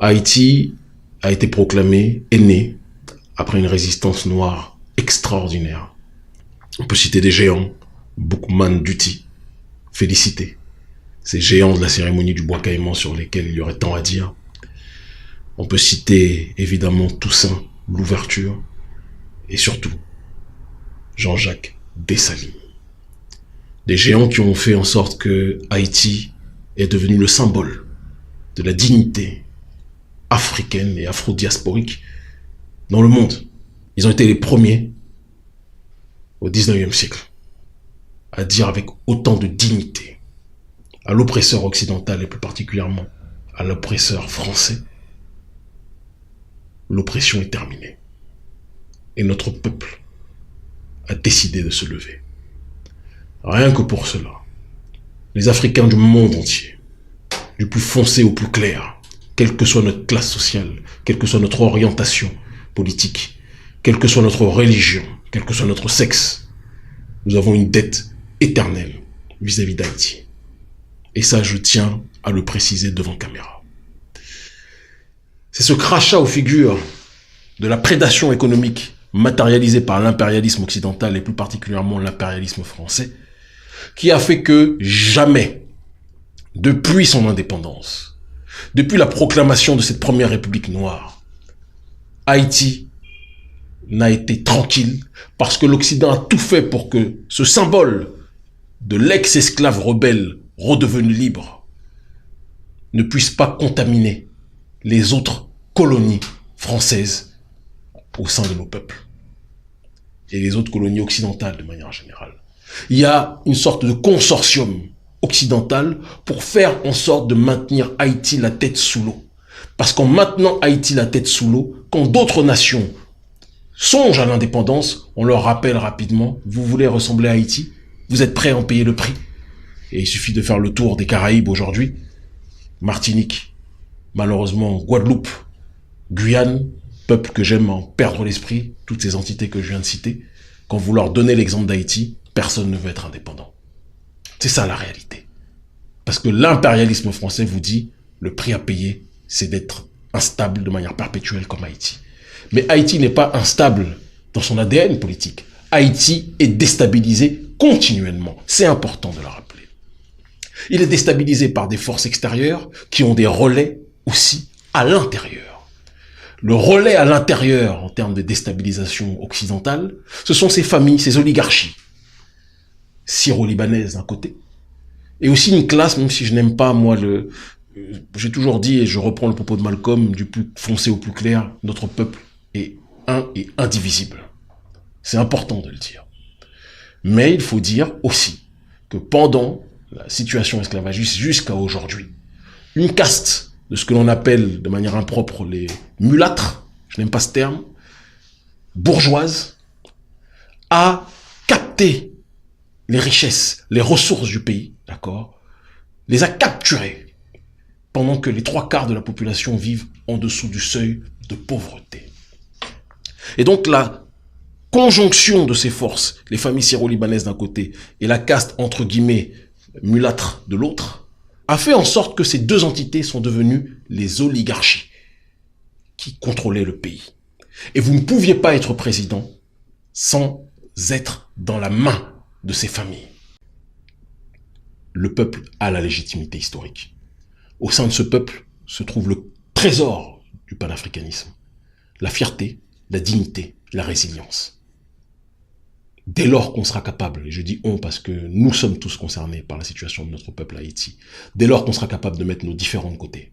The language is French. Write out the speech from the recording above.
Haïti a été proclamé, est né après une résistance noire extraordinaire. On peut citer des géants, Boukman Duty, félicité. Ces géants de la cérémonie du bois caïman sur lesquels il y aurait tant à dire. On peut citer évidemment Toussaint, l'ouverture, et surtout Jean-Jacques Dessalines. Des géants qui ont fait en sorte que Haïti est devenu le symbole de la dignité africaine et afro-diasporique dans le monde. Ils ont été les premiers au 19e siècle à dire avec autant de dignité à l'oppresseur occidental et plus particulièrement à l'oppresseur français: l'oppression est terminée. Et notre peuple a décidé de se lever. Rien que pour cela, les Africains du monde entier, du plus foncé au plus clair, quelle que soit notre classe sociale, quelle que soit notre orientation politique, quelle que soit notre religion, quel que soit notre sexe, nous avons une dette éternelle vis-à-vis d'Haïti. Et ça, je tiens à le préciser devant caméra. C'est ce crachat aux figures de la prédation économique matérialisée par l'impérialisme occidental et plus particulièrement l'impérialisme français qui a fait que jamais, depuis son indépendance, depuis la proclamation de cette première république noire, Haïti n'a été tranquille parce que l'Occident a tout fait pour que ce symbole de l'ex-esclave rebelle redevenu libre ne puisse pas contaminer les autres colonies françaises au sein de nos peuples et les autres colonies occidentales de manière générale. Il y a une sorte de consortium occidental pour faire en sorte de maintenir Haïti la tête sous l'eau. Parce qu'en maintenant Haïti la tête sous l'eau, quand d'autres nations songent à l'indépendance, on leur rappelle rapidement: vous voulez ressembler à Haïti? Vous êtes prêts à en payer le prix? Et il suffit de faire le tour des Caraïbes aujourd'hui. Martinique, malheureusement Guadeloupe, Guyane, peuple que j'aime en perdre l'esprit, toutes ces entités que je viens de citer. Quand vous leur donnez l'exemple d'Haïti, personne ne veut être indépendant. C'est ça la réalité. Parce que l'impérialisme français vous dit: le prix à payer, c'est d'être instable de manière perpétuelle comme Haïti. Mais Haïti n'est pas instable dans son ADN politique. Haïti est déstabilisé continuellement. C'est important de le rappeler. Il est déstabilisé par des forces extérieures qui ont des relais aussi à l'intérieur. Le relais à l'intérieur en termes de déstabilisation occidentale, ce sont ces familles, ces oligarchies syro-libanaises d'un côté, et aussi une classe, même si je n'aime pas moi j'ai toujours dit, et je reprends le propos de Malcolm, du plus foncé au plus clair, notre peuple est un et indivisible. C'est important de le dire. Mais il faut dire aussi que pendant la situation esclavagiste jusqu'à aujourd'hui, une caste de ce que l'on appelle de manière impropre les mulâtres, je n'aime pas ce terme, bourgeoise, a capté les richesses, les ressources du pays, d'accord, les a capturées pendant que les 3/4 de la population vivent en dessous du seuil de pauvreté. Et donc la conjonction de ces forces, les familles syro-libanaises d'un côté et la caste entre guillemets mulâtre de l'autre, a fait en sorte que ces deux entités sont devenues les oligarchies qui contrôlaient le pays. Et vous ne pouviez pas être président sans être dans la main de ces familles. Le peuple a la légitimité historique. Au sein de ce peuple se trouve le trésor du panafricanisme, la fierté, la dignité, la résilience. Dès lors qu'on sera capable, et je dis on parce que nous sommes tous concernés par la situation de notre peuple à Haïti, dès lors qu'on sera capable de mettre nos différents de côté,